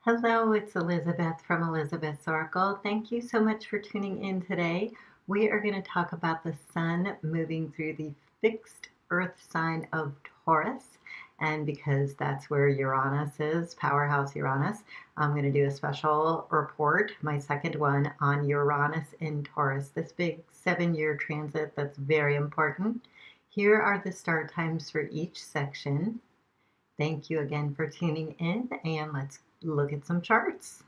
Hello, it's Elizabeth from Elizabeth's Oracle. Thank you so much for tuning in today. We are going to talk about the sun moving through the fixed earth sign of Taurus. And because that's where Uranus is, powerhouse Uranus, I'm going to do a special report, my second one, on Uranus in Taurus, this big 7-year transit that's very important. Here are the start times for each section. Thank you again for tuning in, and let's look at some charts.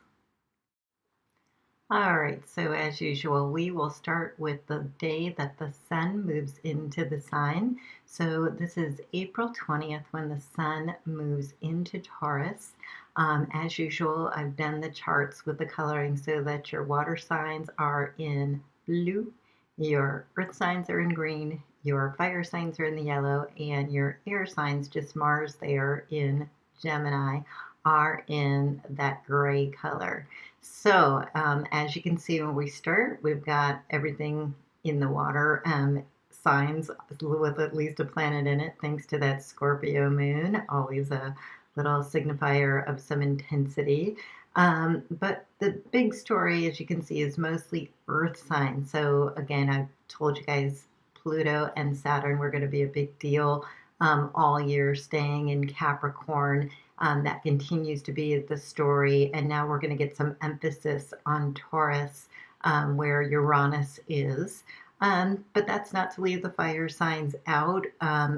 All right, so as usual, we will start with the day that the sun moves into the sign. So this is April 20th when the sun moves into Taurus. As usual, I've done the charts with the coloring so that your water signs are in blue, your earth signs are in green, your fire signs are in the yellow, and your air signs, just Mars there in Gemini, are in that gray color. So as you can see when we start, we've got everything in the water signs with at least a planet in it, thanks to that Scorpio moon, always a little signifier of some intensity. But the big story, as you can see, is mostly Earth signs. So again, I've told you guys Pluto and Saturn were going to be a big deal all year, staying in Capricorn. That continues to be the story. And now we're going to get some emphasis on Taurus, where Uranus is. But that's not to leave the fire signs out.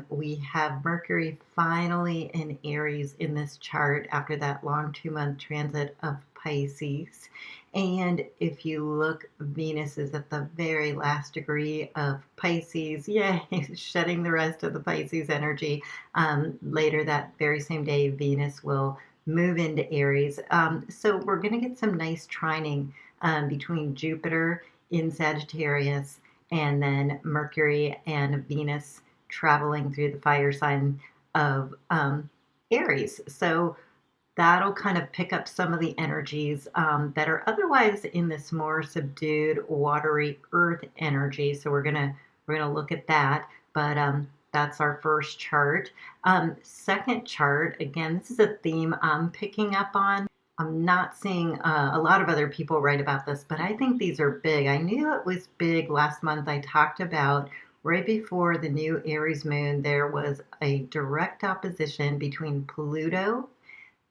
We have Mercury finally in Aries in this chart after that long 2-month transit of Pisces. And if you look, Venus is at the very last degree of Pisces. Yay, shedding the rest of the Pisces energy. Later that very same day, Venus will move into Aries. So we're going to get some nice trining between Jupiter in Sagittarius and then Mercury and Venus traveling through the fire sign of Aries. So that'll kind of pick up some of the energies that are otherwise in this more subdued, watery earth energy. So we're gonna look at that. But that's our first chart. Second chart, again, this is a theme I'm picking up on. I'm not seeing a lot of other people write about this, but I think these are big. I knew it was big last month. I talked about right before the new Aries moon, there was a direct opposition between Pluto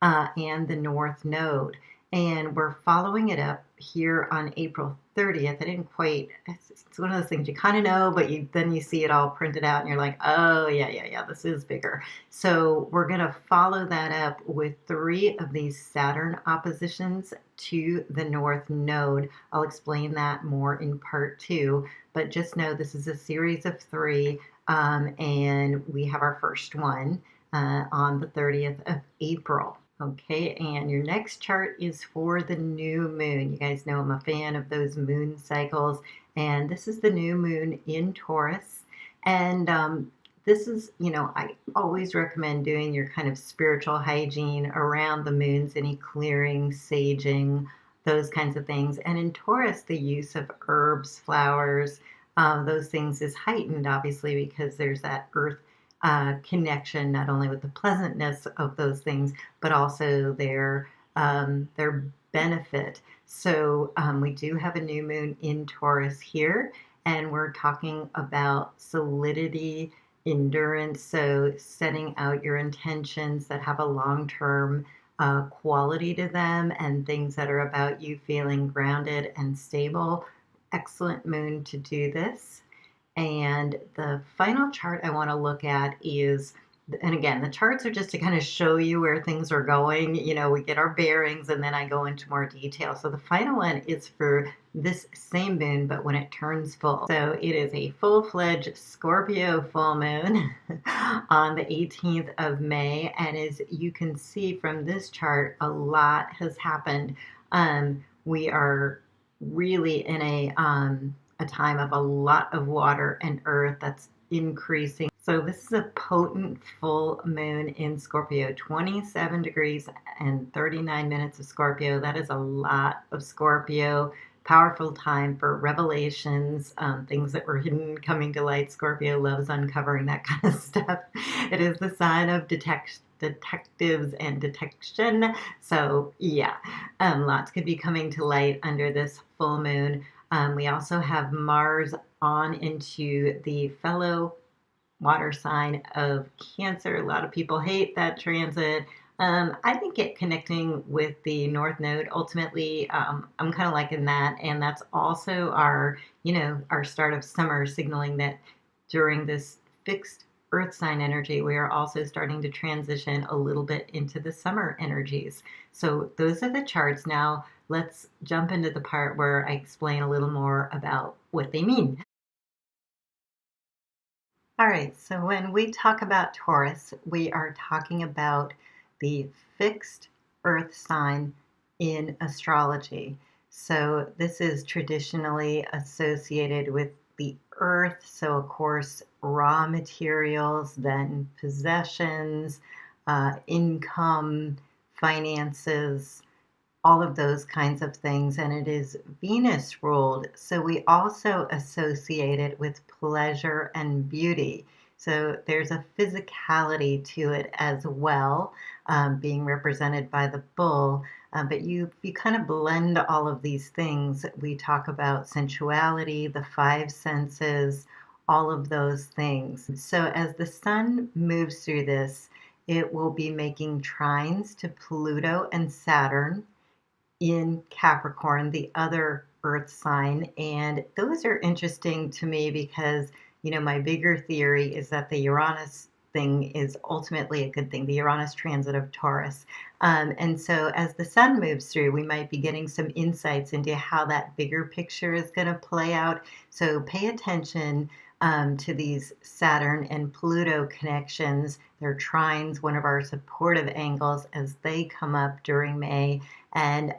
and the North Node. And we're following it up here on April 30th. I didn't quite, it's one of those things you kind of know, but then you see it all printed out and you're like, oh, yeah, this is bigger. So we're going to follow that up with 3 of these Saturn oppositions to the North Node. I'll explain that more in part 2, but just know this is a series of 3, and we have our first one on the 30th of April. Okay, and your next chart is for the new moon. You guys know I'm a fan of those moon cycles, and this is the new moon in Taurus. And this is, I always recommend doing your kind of spiritual hygiene around the moons, any clearing, saging, those kinds of things. And in Taurus, the use of herbs, flowers, those things is heightened, obviously, because there's that earth connection, not only with the pleasantness of those things, but also their benefit. So we do have a new moon in Taurus here, and we're talking about solidity, endurance. So setting out your intentions that have a long-term quality to them and things that are about you feeling grounded and stable. Excellent moon to do this. And the final chart I want to look at is, and again, the charts are just to kind of show you where things are going. We get our bearings and then I go into more detail. So the final one is for this same moon, but when it turns full. So it is a full-fledged Scorpio full moon on the 18th of May. And as you can see from this chart, a lot has happened. We are really in a time of a lot of water and earth that's increasing. So this is a potent full moon in Scorpio, 27 degrees and 39 minutes of Scorpio. That is a lot of Scorpio. powerful time for revelations, things that were hidden coming to light. Scorpio loves uncovering that kind of stuff. It is the sign of detectives and detection. So yeah, lots could be coming to light under this full moon. We also have Mars on into the fellow water sign of Cancer. A lot of people hate that transit. I think it connecting with the North Node ultimately, I'm kind of liking that, and that's also our, our start of summer, signaling that during this fixed Earth sign energy, we are also starting to transition a little bit into the summer energies. So those are the charts. Now let's jump into the part where I explain a little more about what they mean. All right, so when we talk about Taurus, we are talking about the fixed earth sign in astrology. So this is traditionally associated with the earth. So, of course, raw materials, then possessions, income, finances, all of those kinds of things, and it is Venus ruled. So we also associate it with pleasure and beauty. So there's a physicality to it as well, being represented by the bull. But you kind of blend all of these things. We talk about sensuality, the five senses, all of those things. So as the sun moves through this, it will be making trines to Pluto and Saturn in Capricorn, the other earth sign. And those are interesting to me because, my bigger theory is that the Uranus thing is ultimately a good thing, the Uranus transit of Taurus. And so as the sun moves through, we might be getting some insights into how that bigger picture is going to play out. So pay attention to these Saturn and Pluto connections. They're trines, one of our supportive angles as they come up during May, and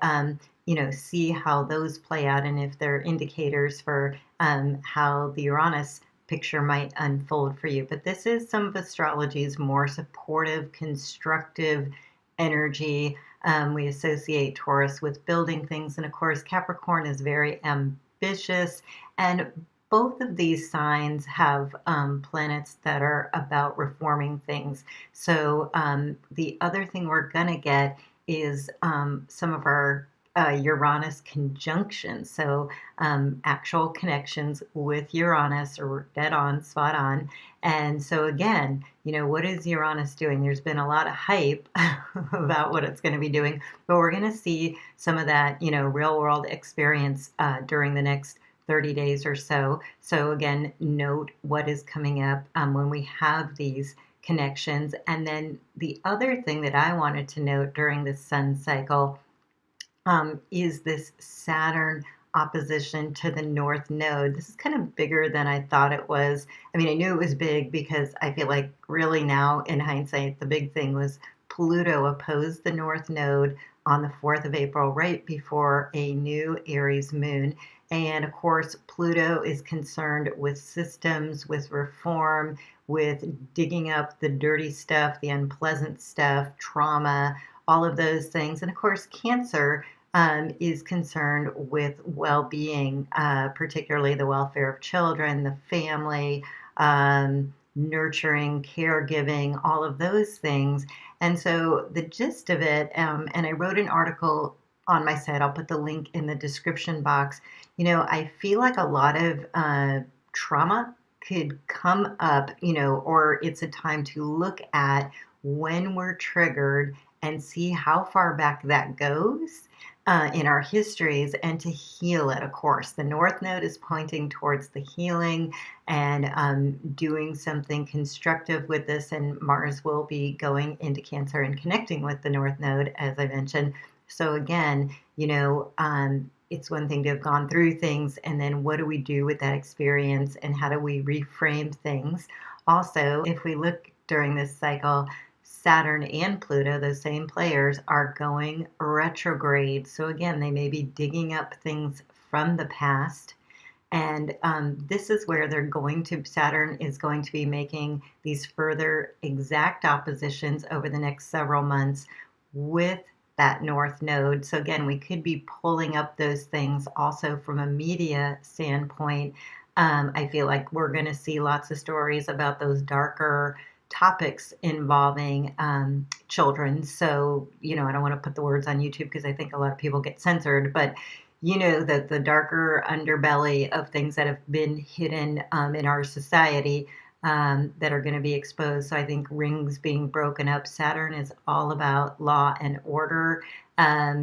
see how those play out and if they're indicators for how the Uranus picture might unfold for you. But this is some of astrology's more supportive, constructive energy. We associate Taurus with building things, and of course, Capricorn is very ambitious, and both of these signs have planets that are about reforming things. So the other thing we're going to get is some of our Uranus conjunctions. So actual connections with Uranus are dead on, spot on. And so again, what is Uranus doing? There's been a lot of hype about what it's going to be doing, but we're going to see some of that, real world experience during the next 30 days or so. So again, note what is coming up when we have these connections. And then the other thing that I wanted to note during the sun cycle is this Saturn opposition to the North Node. This is kind of bigger than I thought it was. I mean, I knew it was big because I feel like really now in hindsight, the big thing was Pluto opposed the North Node on the 4th of April, right before a new Aries moon. And of course, Pluto is concerned with systems, with reform, with digging up the dirty stuff, the unpleasant stuff, trauma, all of those things. And of course, Cancer is concerned with well-being, particularly the welfare of children, the family, nurturing, caregiving, all of those things. And so the gist of it, and I wrote an article on my site, I'll put the link in the description box. I feel like a lot of trauma could come up, or it's a time to look at when we're triggered and see how far back that goes in our histories and to heal it, of course. The North Node is pointing towards the healing and doing something constructive with this, and Mars will be going into Cancer and connecting with the North Node, as I mentioned. So again, it's one thing to have gone through things, and then what do we do with that experience and how do we reframe things? Also, if we look during this cycle, Saturn and Pluto, those same players, are going retrograde. So again, they may be digging up things from the past. And this is where Saturn is going to be making these further exact oppositions over the next several months with that north node. So again, we could be pulling up those things also from a media standpoint. I feel like we're going to see lots of stories about those darker topics involving children. So, I don't want to put the words on YouTube because I think a lot of people get censored, but that the darker underbelly of things that have been hidden in our society that are going to be exposed. So I think rings being broken up. Saturn is all about law and order.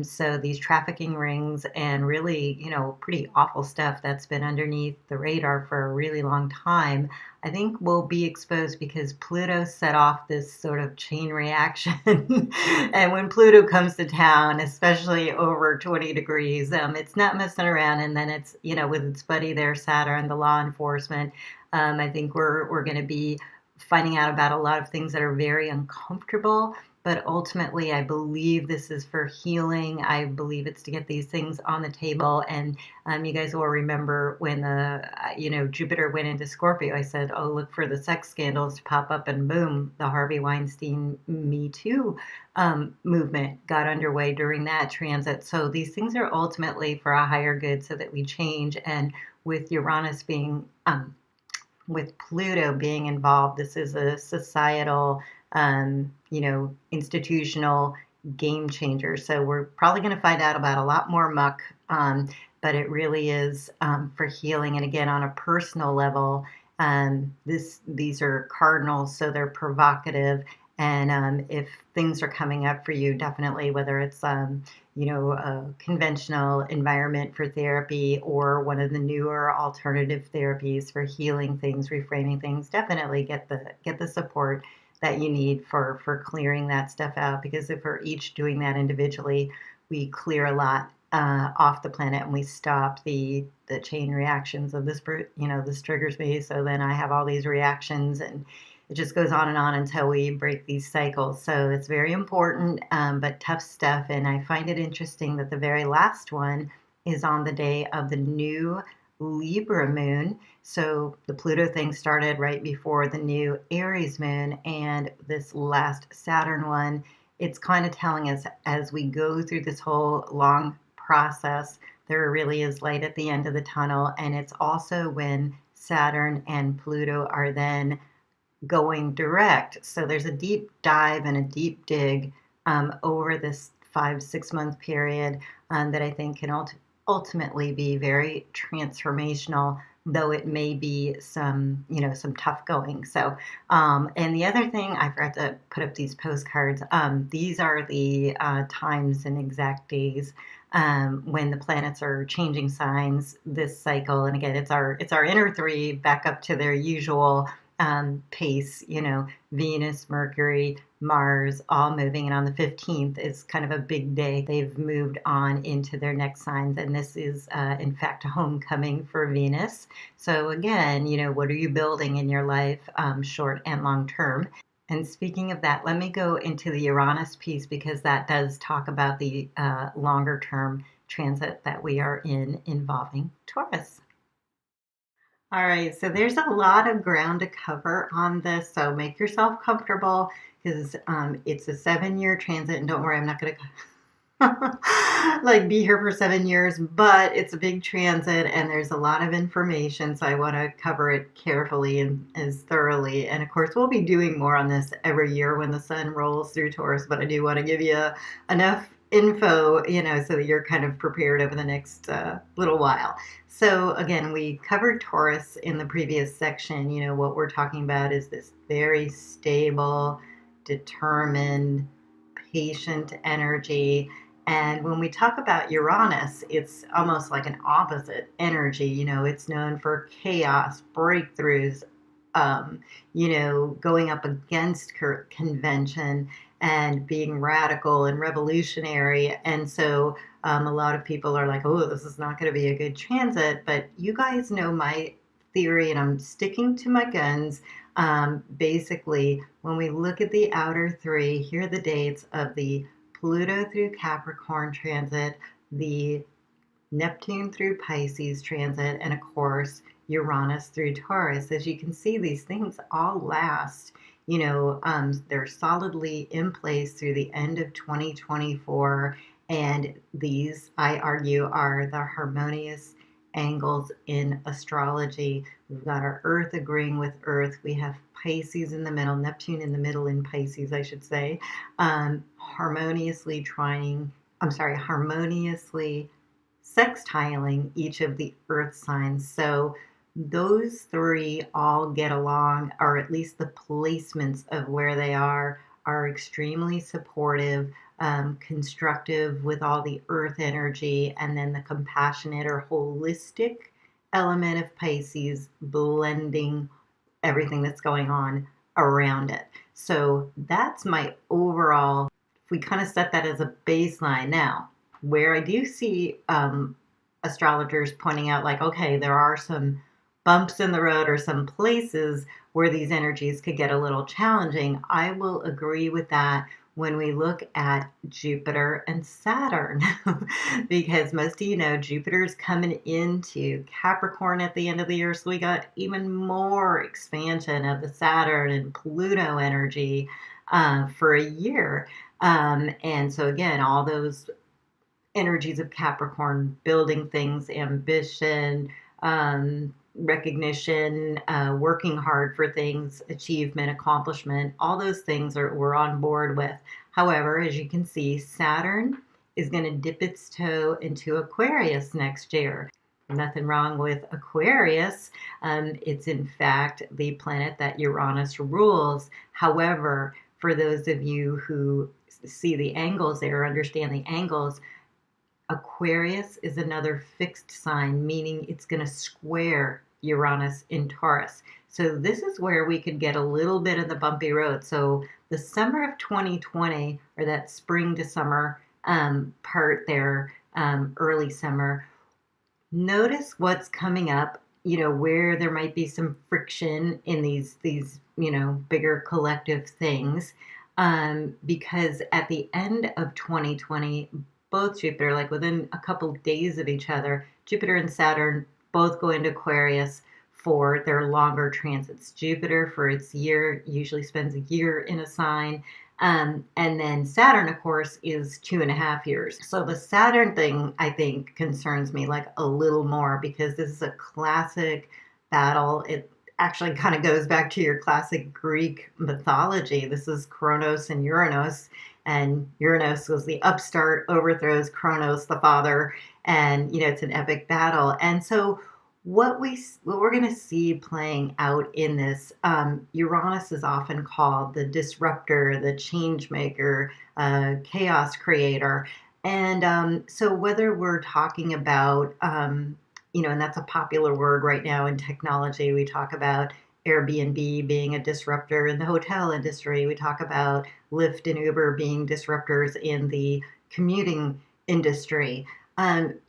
So these trafficking rings and really, pretty awful stuff that's been underneath the radar for a really long time, I think will be exposed because Pluto set off this sort of chain reaction. And when Pluto comes to town, especially over 20 degrees, it's not messing around. And then it's, with its buddy there, Saturn, the law enforcement, I think we're going to be finding out about a lot of things that are very uncomfortable. But ultimately, I believe this is for healing. I believe it's to get these things on the table. And you guys will remember when Jupiter went into Scorpio, I said, oh, look for the sex scandals to pop up. And boom, the Harvey Weinstein Me Too movement got underway during that transit. So these things are ultimately for a higher good so that we change. And with Uranus being with Pluto being involved, this is a societal, institutional game changer. So we're probably going to find out about a lot more muck, but it really is for healing. And again, on a personal level, these are cardinals, so they're provocative. And if things are coming up for you, definitely, whether it's a conventional environment for therapy or one of the newer alternative therapies for healing things, reframing things, definitely get the support that you need for clearing that stuff out. Because if we're each doing that individually, we clear a lot off the planet and we stop the chain reactions of this, this triggers me. So then I have all these reactions and it just goes on and on until we break these cycles. So it's very important, but tough stuff. And I find it interesting that the very last one is on the day of the new Libra moon. So the Pluto thing started right before the new Aries moon, and this last Saturn one, it's kind of telling us as we go through this whole long process, there really is light at the end of the tunnel. And it's also when Saturn and Pluto are then going direct. So there's a deep dive and a deep dig over this 5-6 month period that I think can ultimately be very transformational, though it may be some tough going. So, and the other thing, I forgot to put up these postcards. These are the times and exact days when the planets are changing signs this cycle. And again, it's our inner three back up to their usual pace, Venus, Mercury, Mars, all moving. And on the 15th is kind of a big day. They've moved on into their next signs. And this is, in fact, a homecoming for Venus. So again, what are you building in your life, short and long term? And speaking of that, let me go into the Uranus piece because that does talk about the longer term transit that we are in involving Taurus. All right, so there's a lot of ground to cover on this, so make yourself comfortable because it's a 7-year transit, and don't worry, I'm not going to like be here for 7 years, but it's a big transit and there's a lot of information, so I want to cover it carefully and as thoroughly. And of course, we'll be doing more on this every year when the sun rolls through Taurus, but I do want to give you enough info, so that you're kind of prepared over the next little while. So again, we covered Taurus in the previous section. What we're talking about is this very stable, determined, patient energy. And when we talk about Uranus, it's almost like an opposite energy. It's known for chaos, breakthroughs, going up against convention and being radical and revolutionary. And so a lot of people are like, oh, this is not going to be a good transit. But you guys know my theory, and I'm sticking to my guns. Basically, when we look at the outer three, here are the dates of the Pluto through Capricorn transit, the Neptune through Pisces transit, and of course, Uranus through Taurus. As you can see, these things all last, They're solidly in place through the end of 2024. And these, I argue, are the harmonious angles in astrology. We've got our Earth agreeing with Earth. We have Pisces in the middle, Neptune in the middle in Pisces, I should say, harmoniously sextiling each of the earth signs. So those three all get along, or at least the placements of where they are extremely supportive, constructive with all the earth energy, and then the compassionate or holistic element of Pisces blending everything that's going on around it. So that's my overall, if we kind of set that as a baseline. Now, where I do see astrologers pointing out, like, okay, there are some bumps in the road or some places where these energies could get a little challenging, I will agree with that when we look at Jupiter and Saturn. Because most of you know Jupiter's coming into Capricorn at the end of the year, so we got even more expansion of the Saturn and Pluto energy for a year. And so again, all those energies of Capricorn, building things, ambition, recognition, working hard for things, achievement, accomplishment, all those things we're on board with. However, as you can see, Saturn is going to dip its toe into Aquarius next year. Nothing wrong with Aquarius. It's in fact the planet that Uranus rules. However, for those of you who see the angles there, understand the angles, Aquarius is another fixed sign, meaning it's going to square Uranus in Taurus. So this is where we could get a little bit of the bumpy road. So the summer of 2020, or that spring to summer part there, early summer, notice what's coming up, where there might be some friction in these bigger collective things. Because at the end of 2020, both Jupiter, like within a couple days of each other, Jupiter and Saturn both go into Aquarius for their longer transits. Jupiter, for its year, usually spends a year in a sign. And then Saturn, of course, is 2.5 years. So the Saturn thing, I think, concerns me like a little more, because this is a classic battle. It actually kind of goes back to your classic Greek mythology. This is Kronos and Uranus. And Uranus was the upstart, overthrows Kronos, the father, and it's an epic battle. And so what we're going to see playing out in this, Uranus is often called the disruptor, the change maker, chaos creator. And so whether we're talking about, and that's a popular word right now in technology, we talk about Airbnb being a disruptor in the hotel industry. We talk about Lyft and Uber being disruptors in the commuting industry. And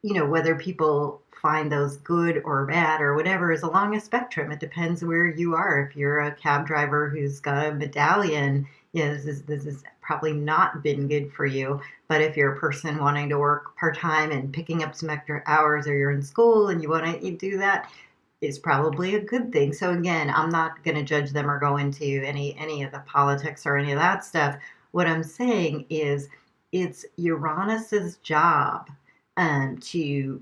whether people find those good or bad or whatever is along a spectrum. It depends where you are. If you're a cab driver who's got a medallion, this has probably not been good for you. But if you're a person wanting to work part-time and picking up some extra hours, or you're in school and you want to do that, is probably a good thing. So again, I'm not going to judge them or go into any of the politics or any of that stuff. What I'm saying is it's Uranus's job to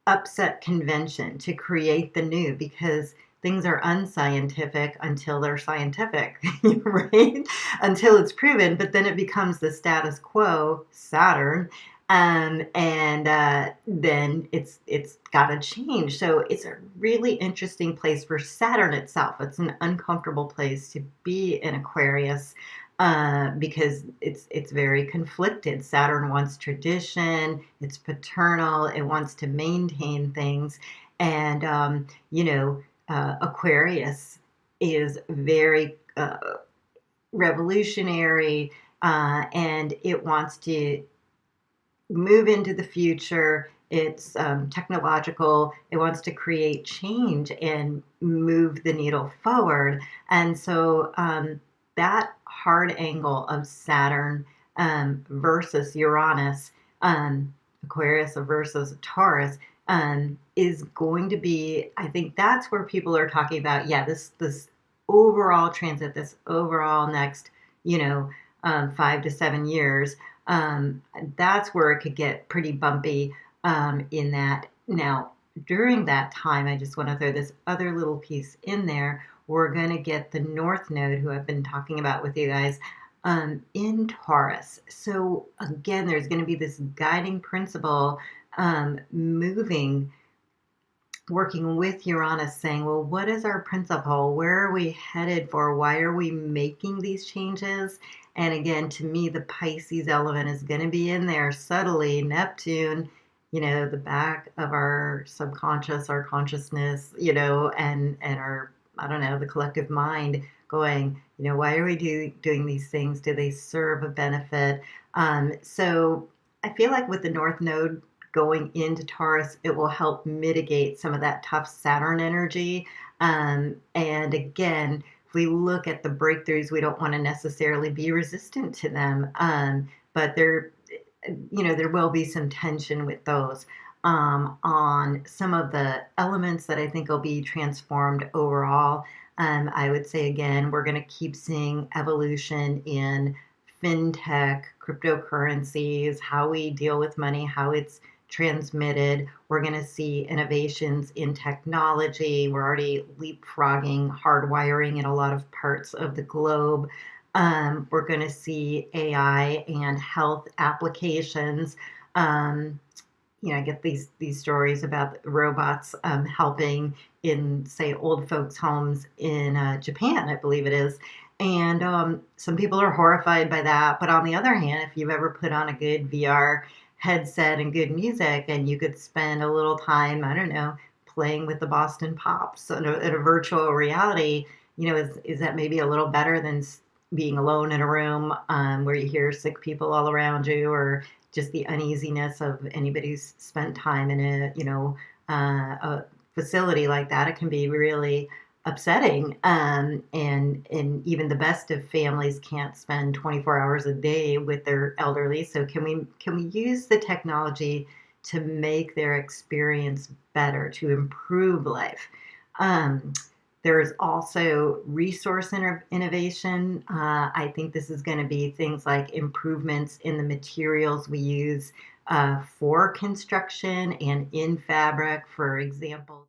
upset convention, to create the new, because things are unscientific until they're scientific, right? Until it's proven, but then it becomes the status quo, Saturn, and then it's got to change. So it's a really interesting place for Saturn itself. It's an uncomfortable place to be in Aquarius, because it's very conflicted. Saturn wants tradition, it's paternal, it wants to maintain things, and Aquarius is very revolutionary, and it wants to move into the future. It's technological. It wants to create change and move the needle forward. And so that hard angle of Saturn versus Uranus, Aquarius versus Taurus, is going to be, I think that's where people are talking about, this overall transit, this overall next, you know, 5 to 7 years, um, that's where it could get pretty bumpy in that. Now, during that time, I just want to throw this other little piece in there. We're going to get the North Node, who I've been talking about with you guys, in Taurus. So again, there's going to be this guiding principle moving, working with Uranus, saying, well, what is our principle? Where are we headed for? Why are we making these changes? And again, to me, the Pisces element is going to be in there subtly. Neptune, the back of our subconscious, our consciousness, and our, I don't know, the collective mind going, why are we doing these things? Do they serve a benefit? So I feel like with the North Node going into Taurus, it will help mitigate some of that tough Saturn energy. And again, if we look at the breakthroughs, we don't want to necessarily be resistant to them. But there will be some tension with those on some of the elements that I think will be transformed overall. I would say, again, we're going to keep seeing evolution in fintech, cryptocurrencies, how we deal with money, how it's transmitted. We're going to see innovations in technology. We're already leapfrogging hardwiring in a lot of parts of the globe. We're going to see AI and health applications. I get these stories about robots helping in, say, old folks' homes in Japan, I believe it is. And some people are horrified by that. But on the other hand, if you've ever put on a good VR headset and good music, and you could spend a little time, I don't know, playing with the Boston Pops in a virtual reality, is that maybe a little better than being alone in a room where you hear sick people all around you, or just the uneasiness of anybody who's spent time in a facility like that. It can be really upsetting, and even the best of families can't spend 24 hours a day with their elderly. So can we use the technology to make their experience better, to improve life? There's also resource innovation. I think this is going to be things like improvements in the materials we use for construction and in fabric, for example.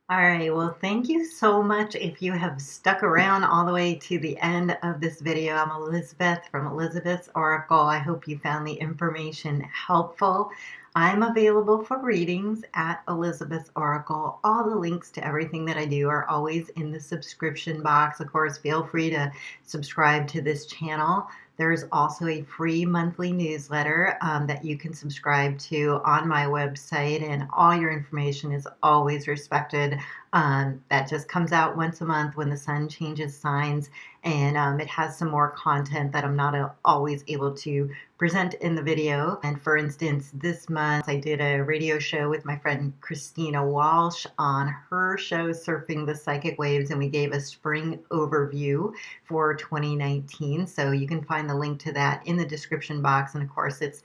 All right, well, thank you so much if you have stuck around all the way to the end of this video. I'm Elizabeth from Elizabeth's Oracle. I hope you found the information helpful. I'm available for readings at Elizabeth's Oracle. All the links to everything that I do are always in the subscription box. Of course, feel free to subscribe to this channel. There's also a free monthly newsletter that you can subscribe to on my website, and all your information is always respected. That just comes out once a month when the sun changes signs, and it has some more content that I'm not always able to present in the video. And for instance, this month I did a radio show with my friend Christina Walsh on her show Surfing the Psychic Waves, and we gave a spring overview for 2019. So you can find the link to that in the description box, and of course it's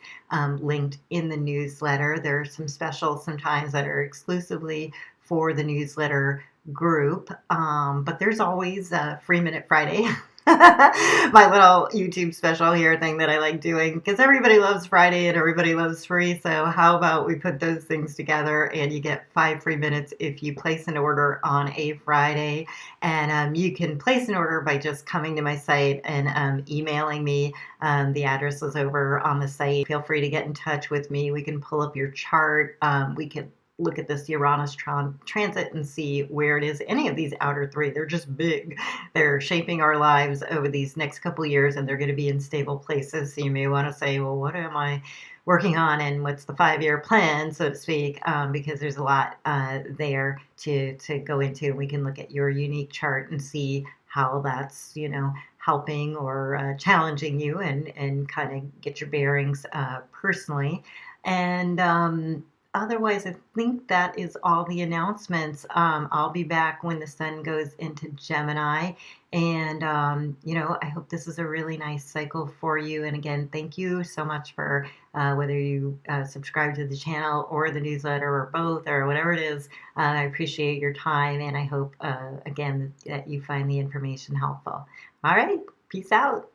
linked in the newsletter. There are some specials sometimes that are exclusively for the newsletter group, but there's always a Free Minute Friday. My little YouTube special here thing that I like doing, because everybody loves Friday and everybody loves free. So how about we put those things together and you get 5 free minutes if you place an order on a Friday. And you can place an order by just coming to my site and emailing me. The address is over on the site. Feel free to get in touch with me. We can pull up your chart. We can look at this Uranus transit and see where it is. Any of these outer three, they're just big. They're shaping our lives over these next couple of years, and they're going to be in stable places. So you may want to say, well, what am I working on, and what's the 5-year plan, so to speak, because there's a lot there to go into. We can look at your unique chart and see how that's, helping or challenging you, and kind of get your bearings personally. And otherwise, I think that is all the announcements. I'll be back when the sun goes into Gemini. And, I hope this is a really nice cycle for you. And again, thank you so much for whether you subscribe to the channel or the newsletter or both or whatever it is. I appreciate your time. And I hope, again, that you find the information helpful. All right. Peace out.